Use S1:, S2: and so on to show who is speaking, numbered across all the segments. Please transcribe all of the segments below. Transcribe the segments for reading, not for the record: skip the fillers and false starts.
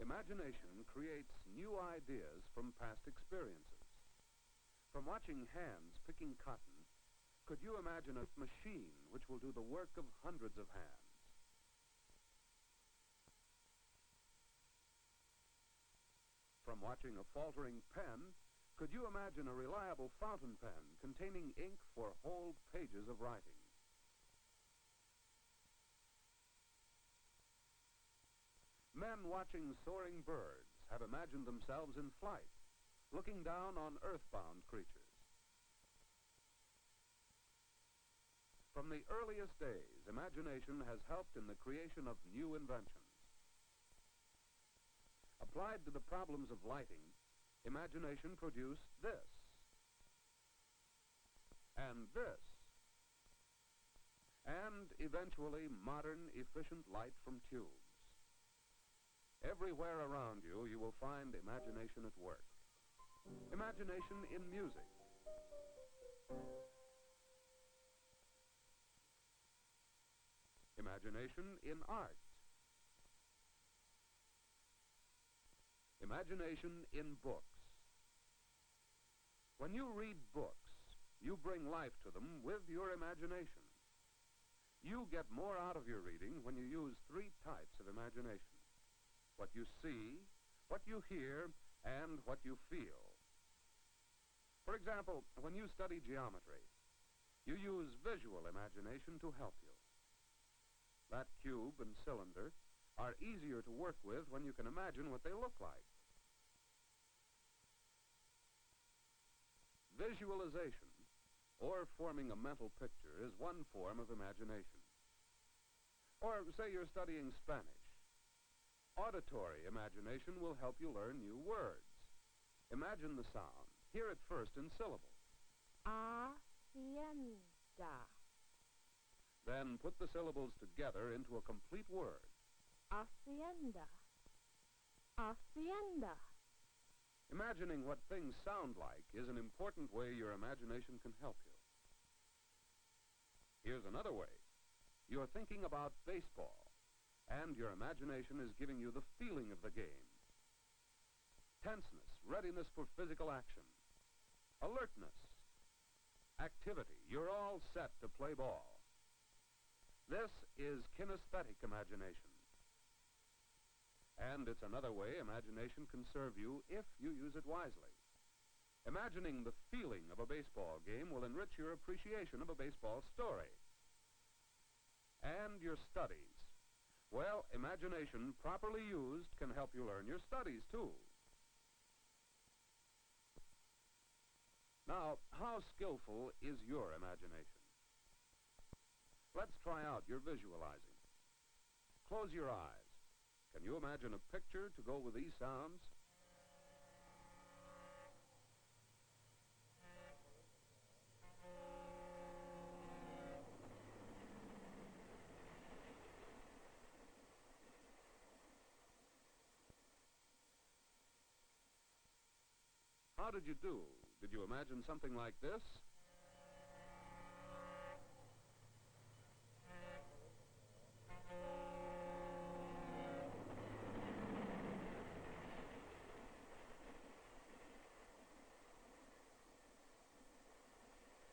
S1: Imagination creates new ideas from past experiences. From watching hands picking cotton, could you imagine a machine which will do the work of hundreds of hands? From watching a faltering pen, could you imagine a reliable fountain pen containing ink for whole pages of writing? Men watching soaring birds have imagined themselves in flight, looking down on earthbound creatures. From the earliest days, imagination has helped in the creation of new inventions. Applied to the problems of lighting, imagination produced this, and this, and eventually modern, efficient light from tubes. Everywhere around you, you will find imagination at work. Imagination in music. Imagination in art. Imagination in books. When you read books, you bring life to them with your imagination. You get more out of your reading when you use three types of imagination: what you see, what you hear, and what you feel. For example, when you study geometry, you use visual imagination to help you. That cube and cylinder are easier to work with when you can imagine what they look like. Visualization, or forming a mental picture, is one form of imagination. Or say you're studying Spanish. Auditory imagination will help you learn new words. Imagine the sound. Hear it first in syllables.
S2: Hacienda.
S1: Then put the syllables together into a complete word.
S2: Hacienda. Hacienda.
S1: Imagining what things sound like is an important way your imagination can help you. Here's another way. You're thinking about baseball, and your imagination is giving you the feeling of the game. Tenseness, readiness for physical action, alertness, activity. You're all set to play ball. This is kinesthetic imagination. And it's another way imagination can serve you if you use it wisely. Imagining the feeling of a baseball game will enrich your appreciation of a baseball story. And your studies. Well, imagination properly used can help you learn your studies, too. Now, how skillful is your imagination? Let's try out your visualizing. Close your eyes. Can you imagine a picture to go with these sounds? How did you do? Did you imagine something like this?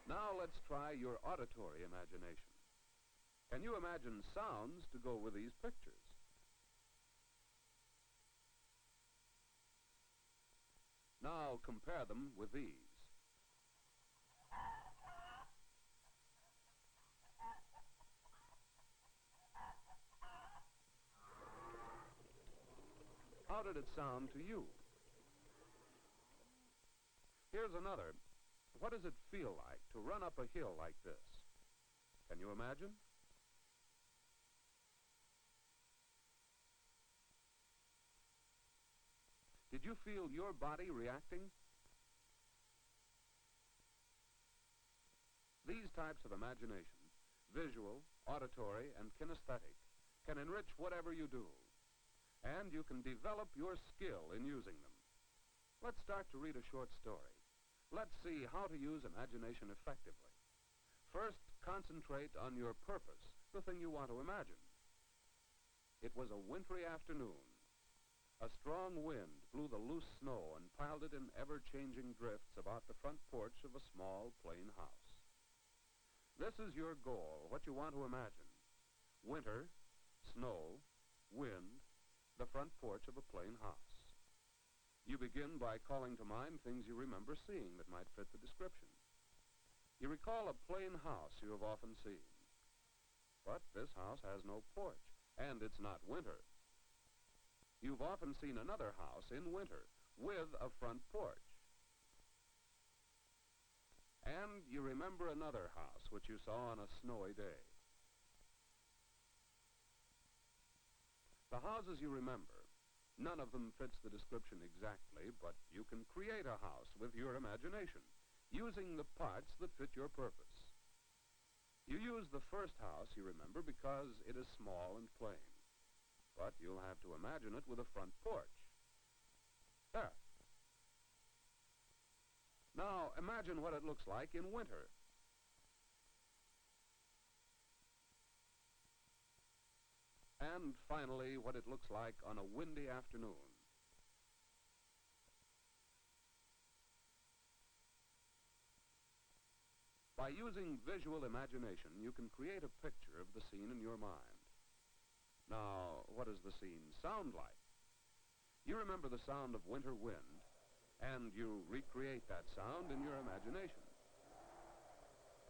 S1: Now let's try your auditory imagination. Can you imagine sounds to go with these pictures? Now compare them with these. How did it sound to you? Here's another. What does it feel like to run up a hill like this? Can you imagine? Did you feel your body reacting? These types of imagination visual, auditory, and kinesthetic, can enrich whatever you do, and you can develop your skill in using them. Let's start to read a short story. Let's see how to use imagination effectively. First, concentrate on your purpose, the thing you want to imagine. It was a wintry afternoon. A strong wind blew the loose snow and piled it in ever-changing drifts about the front porch of a small, plain house. This is your goal, what you want to imagine. Winter, snow, wind, the front porch of a plain house. You begin by calling to mind things you remember seeing that might fit the description. You recall a plain house you have often seen. But this house has no porch, and it's not winter. You've often seen another house in winter with a front porch. And you remember another house which you saw on a snowy day. The houses you remember, none of them fits the description exactly, but you can create a house with your imagination, using the parts that fit your purpose. You use the first house you remember because it is small and plain. But you'll have to imagine it with a front porch. There. Now, imagine what it looks like in winter. And finally, what it looks like on a windy afternoon. By using visual imagination, you can create a picture of the scene in your mind. Now, what does the scene sound like? You remember the sound of winter wind, and you recreate that sound in your imagination.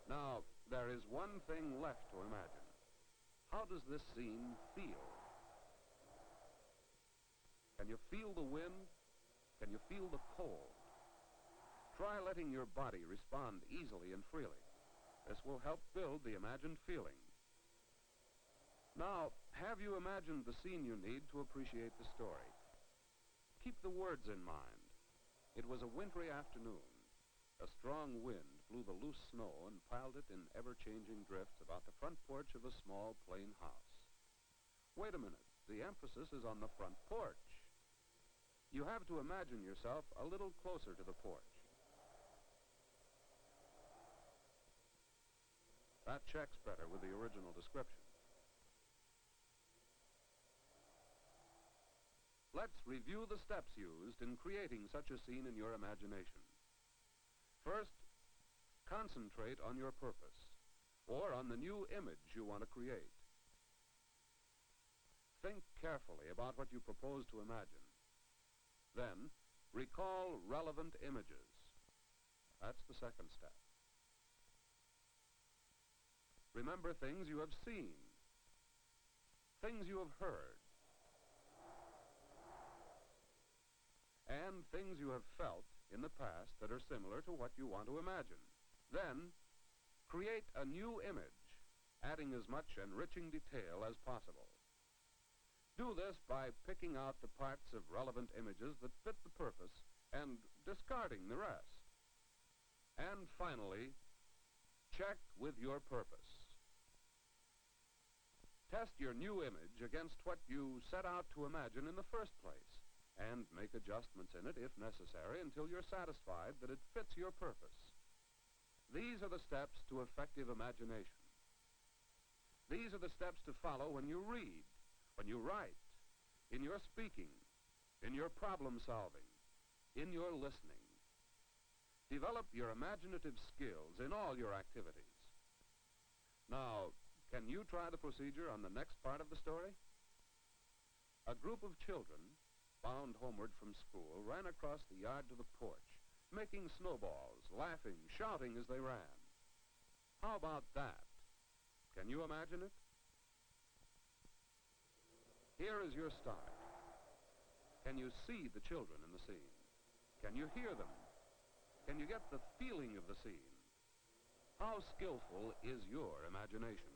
S1: Now, there is one thing left to imagine. How does this scene feel? Can you feel the wind? Can you feel the cold? Try letting your body respond easily and freely. This will help build the imagined feeling. Now, have you imagined the scene you need to appreciate the story? Keep the words in mind. It was a wintry afternoon. A strong wind blew the loose snow and piled it in ever-changing drifts about the front porch of a small, plain house. Wait a minute. The emphasis is on the front porch. You have to imagine yourself a little closer to the porch. That checks better with the original description. Let's review the steps used in creating such a scene in your imagination. First, concentrate on your purpose, or on the new image you want to create. Think carefully about what you propose to imagine. Then, recall relevant images. That's the second step. Remember things you have seen, things you have heard, and things you have felt in the past that are similar to what you want to imagine. Then, create a new image, adding as much enriching detail as possible. Do this by picking out the parts of relevant images that fit the purpose and discarding the rest. And finally, check with your purpose. Test your new image against what you set out to imagine in the first place, and make adjustments in it if necessary until you're satisfied that it fits your purpose. These are the steps to effective imagination. These are the steps to follow when you read, when you write, in your speaking, in your problem solving, in your listening. Develop your imaginative skills in all your activities. Now, can you try the procedure on the next part of the story? A group of children, bound homeward from school, ran across the yard to the porch, making snowballs, laughing, shouting as they ran. How about that? Can you imagine it? Here is your start. Can you see the children in the scene? Can you hear them? Can you get the feeling of the scene? How skillful is your imagination?